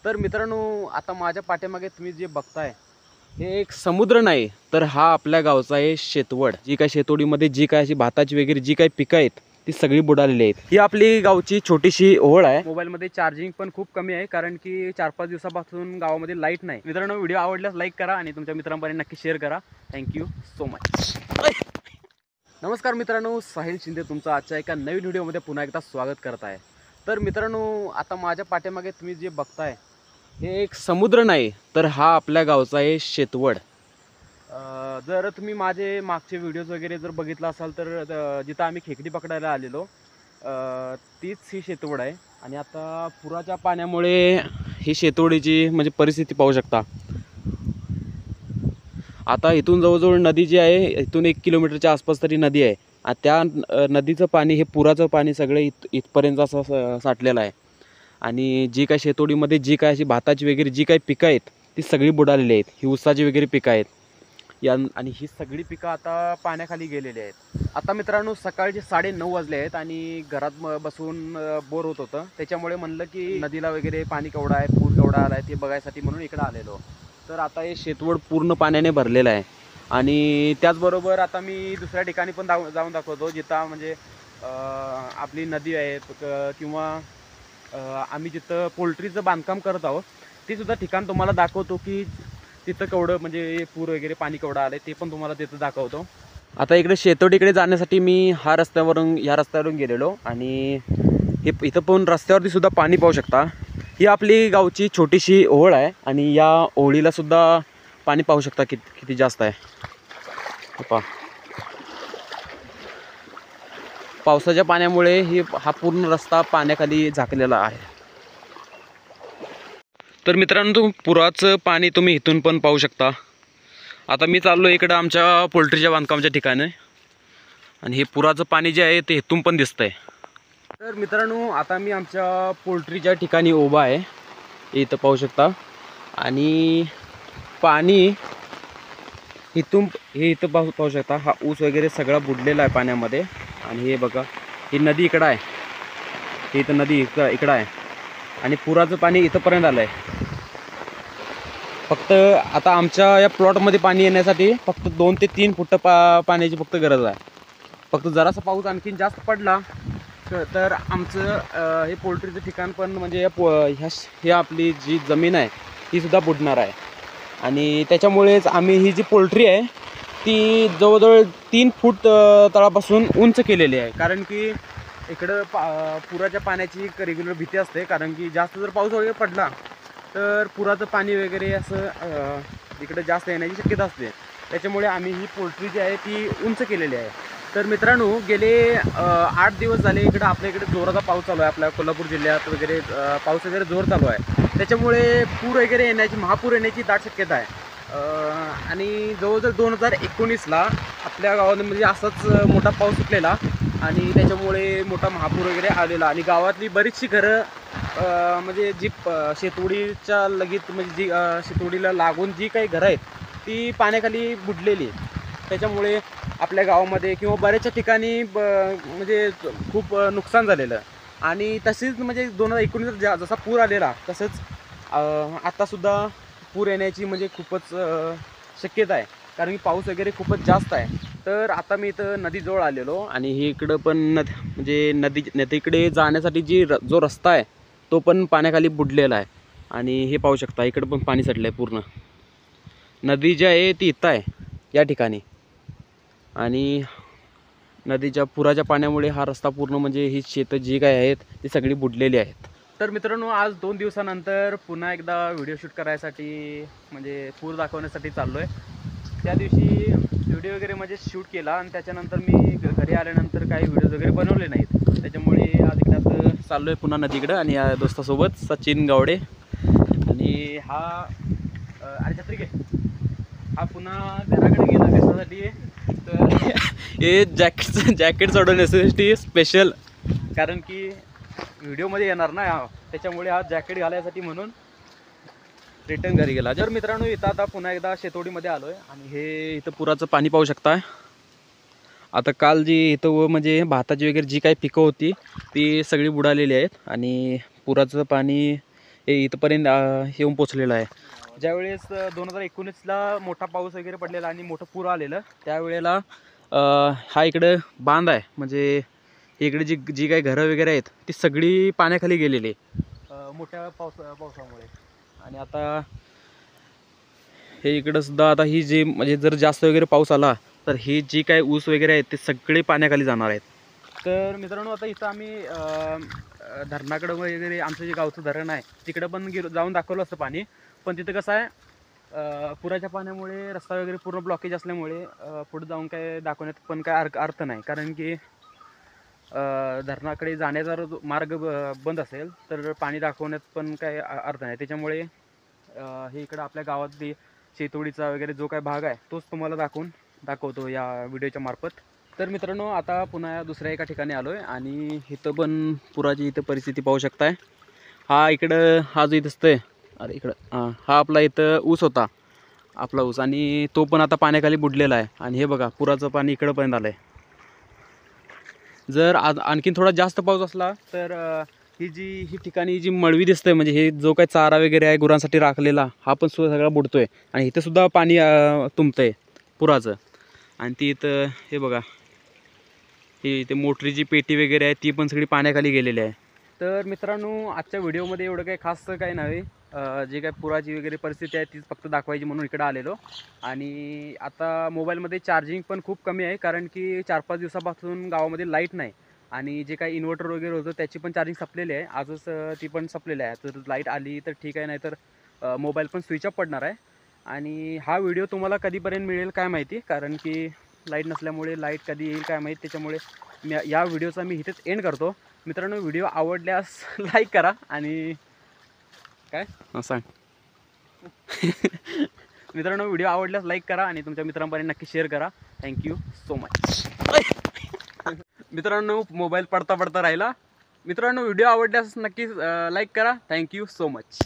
तर मित्रांनो, आता माझ्या पाठीमागे तुम्ही जे बघताय हे एक समुद्र नाही, तर हा आपल्या गावचा आहे शेतवड। जी काय शेतवडीमध्ये जी काय अशी भाताची वगैरे जी काही पिकं आहेत ती सगळी बुडालेली आहेत। ही आपली गावची छोटीशी ओळ आहे। मोबाईलमध्ये चार्जिंग पण खूप कमी आहे, कारण की 4-5 दिवसापासून गावामध्ये लाईट नाही। मित्रांनो, व्हिडिओ आवडल्यास लाईक करा आणि तुमच्या मित्रांपर्यंत नक्की शेअर करा। Thank you so much. नमस्कार मित्रांनो, साहिल शिंदे तुमचं आजच्या एका नवीन व्हिडिओमध्ये पुन्हा एकदा स्वागत करत आहे। तर मित्रांनो, आता माझ्या पाठीमागे तुम्ही जे बघताय हे एक समुद्र नाही, तर हा आपल्या गावचा आहे शेतवड। जर तुम्ही माझे मागचे व्हिडिओज वगैरे जर बघितला असाल तर जिथं आम्ही खेकडी पकडायला आलेलो तीच ही शेतवड आहे। आणि आता पुराच्या पाण्यामुळे ही शेतवडीची म्हणजे परिस्थिती पाहू शकता। आता इथून जवळजवळ नदी जी आहे इथून 1 किलोमीटरच्या आसपास तरी नदी आहे। त्या नदीचं पाणी हे पुराचं पाणी सगळं इथपर्यंत असं साठलेलं आहे। आणि जी काय शेतवडीमध्ये जी काय अशी भाताची वगैरे जी काही पिकं आहेत ती सगळी बुडालेली आहेत। ही ऊसाची वगैरे पिकं आहेत आणि ही सगळी पिकं आता पाण्याखाली गेलेली आहेत। आता मित्रांनो, सकाळचे 9:30 वाजले आहेत आणि घरात बसून बोर होत होतं। त्याच्यामुळे म्हणलं की नदीला वगैरे पाणी केवढं आहे, पूर केवढा आला आहे ते बघायसाठी म्हणून इकडे आलेलो। तर आता हे शेतवड पूर्ण पाण्याने भरलेलं आहे। आणि त्याचबरोबर आता मी दुसऱ्या ठिकाणी पण जाऊन दाखवतो, जिथं म्हणजे आपली नदी आहे किंवा आम्ही जिथं पोल्ट्रीचं बांधकाम करत आहोत ते सुद्धा ठिकाण तुम्हाला दाखवतो की तिथं केवढं म्हणजे पूर वगैरे पाणी केवढं आलं ते पण तुम्हाला तिथं दाखवतो। आता इकडे शेतवडीकडे जाण्यासाठी मी ह्या रस्त्यावरून गेलेलो आणि हे इथं पण रस्त्यावरती सुद्धा पाणी पाहू शकता। ही आपली गावची छोटीशी ओळ आहे आणि या ओळीला सुद्धा पाणी पाहू शकता किती जास्त आहे। पहा, पावसाच्या पाण्यामुळे हा पूर्ण रस्ता पाण्याखाली झाकलेला आहे। तर मित्रांनो, पुराचं पाणी तुम्ही इथून पण पाहू शकता। आता मी चाललो इकडं आमच्या पोल्ट्रीच्या बांधकामाच्या ठिकाणी आणि हे पुराचं पाणी जे आहे ते इथून पण दिसतंय। तर मित्रांनो, आता मी आमच्या पोल्ट्रीच्या ठिकाणी उभा आहे, इथं पाहू शकता। आणि पाणी इथं पाहू शकता, हा ऊस वगैरे सगळा बुडलेला आहे पाण्यामध्ये। आणि हे बघा, ही नदी इकडं आहे, ही इथं नदी इकडं आहे आणि पुराचं पाणी इथंपर्यंत आलं आहे। फक्त आता आमच्या या प्लॉटमध्ये पाणी येण्यासाठी फक्त 2 ते 3 फूट पाण्याची फक्त गरज आहे। फक्त जरासा पाऊस आणखीन जास्त पडला तर आमचं हे पोल्ट्रीचं ठिकाण पण म्हणजे ही आपली जी जमीन आहे ती सुद्धा बुडणार आहे। आणि त्याच्यामुळेच आम्ही ही जी पोल्ट्री आहे ती जवळजवळ 3 फूट तळापासून उंच केलेली आहे, कारण की इकडं पुराच्या पाण्याची एक रेग्युलर भीती असते, कारण की जास्त जर पाऊस वगैरे पडला तर पुराचं पाणी वगैरे असं इकडं जास्त येण्याची शक्यता असते। त्याच्यामुळे आम्ही ही पोल्ट्री जी आहे ती उंच केलेली आहे। तर मित्रांनो, गेले 8 दिवस झाले इकडं आपल्या इकडे जोराचा पाऊस चालू आहे। आपल्या कोल्हापूर जिल्ह्यात वगैरे पाऊस वगैरे जोर चालू आहे। त्याच्यामुळे पूर वगैरे येण्याची, महापूर येण्याची दाट शक्यता आहे। आणि जवळजवळ 2019ला आपल्या गावामध्ये असाच मोठा पाऊस सुटलेला आणि त्याच्यामुळे मोठा महापूर वगैरे आलेला आणि गावातली बरीचशी घरं म्हणजे जी शेतवडीच्या लगीत म्हणजे जी शेतवडीला लागून जी काही घरं आहेत ती पाण्याखाली बुडलेली। त्याच्यामुळे आपल्या गावामध्ये किंवा बऱ्याचशा ठिकाणी म्हणजे खूप नुकसान झालेलं। आणि तसेच म्हणजे 2019 जसा पूर आलेला तसंच आत्तासुद्धा पूर येण्याची म्हणजे खूपच शक्यता आहे, कारण की पाऊस वगैरे खूपच जास्त आहे। तर आता मी इथं नदीजवळ आलेलो आणि ही इकडं पण म्हणजे नदीकडे जाण्यासाठी जो रस्ता आहे तो पण पाण्याखाली बुडलेला आहे। आणि हे पाहू शकता, इकडं पण पाणी साठलं आहे पूर्ण। नदी जी आहे ती इथं आहे या ठिकाणी आणि नदीच्या पुराच्या पाण्यामुळे हा रस्ता पूर्ण म्हणजे ही शेतं जी काय आहेत ती सगळी बुडलेली आहेत। तर मित्रांनो, आज 2 दिवसानंतर पुन्हा एकदा व्हिडिओ शूट करायसाठी म्हणजे पूर दाखवण्यासाठी चाललो आहे। त्या दिवशी व्हिडिओ वगैरे म्हणजे शूट केला आणि त्याच्यानंतर मी घरी आल्यानंतर काही व्हिडिओज वगैरे बनवले नाहीत। त्याच्यामुळे आज एकदा चाललो आहे पुन्हा नदीकडं आणि या दोस्तासोबत सचिन गावडे आणि हा अरे छत्री घे, हा पुन्हा घराकडे गेला कशासाठी तर हे जॅकेट सोडवण्यासाठी स्पेशल, कारण की व्हिडिओमध्ये येणार ना त्याच्यामुळे हा जॅकेट घालायसाठी म्हणून रिटर्न घरी गेला। जर मित्रांनो, इथं आता पुन्हा एकदा शेतवडीमध्ये आलो आहे आणि हे इथं पुराचं पाणी पाहू शकता। आता काल जी इथं म्हणजे भाताची वगैरे जी काही पिकं होती ती सगळी बुडालेली आहेत आणि पुराचं पाणी हे इथंपर्यंत येऊन पोचलेलं आहे. ज्यावेळेस 2019ला मोठा पाऊस वगैरे पडलेला आणि मोठं पूर आलेलं त्यावेळेला हा इकडं बांध आहे, म्हणजे इकडे जी काही घरं वगैरे आहेत ती सगळी पाण्याखाली गेलेली मोठ्या पावसामुळे. आणि आता हे इकडं सुद्धा आता ही जी म्हणजे जर जास्त वगैरे पाऊस आला तर ही जी काही ऊस वगैरे आहेत ते सगळे पाण्याखाली जाणार आहेत. तर मित्रांनो आता इथं आम्ही धरणाकडं वगैरे आमचं जे गावचं धरण आहे तिकडं पण जाऊन दाखवलं असतं पाणी, पण तिथं कसं आहे पुराच्या पाण्यामुळे रस्ता वगैरे पूर्ण ब्लॉकेज असल्यामुळे पुढे जाऊन काय दाखवण्यात पण काय अर्थ नाही, कारण की धरणाकडे जाण्याचा मार्ग बंद असेल तर पाणी दाखवण्यात पण काय अर्थ नाही. त्याच्यामुळे हे इकडं आपल्या गावातली शेतोडीचा वगैरे जो काय भाग आहे तोच तुम्हाला दाखवतो या व्हिडिओच्या मार्फत. तर मित्रांनो आता पुन्हा दुसऱ्या एका ठिकाणी आलो आहे आणि इथं पण पुराची इथं परिस्थिती पाहू शकताय. हा इकडं हा जो इथं दिसतोय, अरे इकडं हा आपला इथं ऊस होता, आपला ऊस, आणि तो पण आता पाण्याखाली बुडलेला आहे. आणि हे बघा पुराचं पाणी इकडंपर्यंत आलं आहे. जर आणखीन थोडा जास्त पाऊस असला तर ही ठिकाणी जी मळवी दिसते, म्हणजे हे जो काही चारा वगैरे आहे गुरांसाठी राखलेला, हा पण सगळा बुडतोय. आणि इथं सुद्धा पाणी तुंबतंय पुराचं. आणि ती इथं हे बघा, ही इथे मोटरीची पेटी वगैरे आहे ती पण सगळी पाण्याखाली गेलेली आहे. तर मित्रांनो आजच्या व्हिडिओमध्ये एवढं काही खास काही नाही, जे काही पुराची वगैरे परिस्थिती आहे तीच फक्त दाखवायची म्हणून इकडं आलेलो. आणि आता मोबाईलमध्ये चार्जिंग पण खूप कमी आहे, कारण की 4-5 दिवसापासून गावामध्ये लाईट नाही. आणि जे काही इन्व्हर्टर वगैरे होतं त्याची पण चार्जिंग संपलेली आहे, आजच ती पण संपलेली आहे. तर लाईट आली तर ठीक आहे, नाही तर मोबाईल पण स्विच ऑफ पडणार आहे. आणि हा व्हिडिओ तुम्हाला कधीपर्यंत मिळेल काय माहिती, कारण की लाईट नसल्यामुळे लाईट कधी येईल काय माहीत. त्याच्यामुळे या व्हिडिओचा मी इथेच एंड करतो. मित्रांनो व्हिडिओ आवडल्यास लाईक करा आणि काय सांग मित्रांनो व्हिडिओ आवडल्यास लाईक करा आणि तुमच्या मित्रांपर्यंत नक्की शेअर करा. Thank you so much. मित्रांनो मोबाईल पडता राहिला. मित्रांनो व्हिडिओ आवडल्यास नक्की लाईक करा. Thank you so much.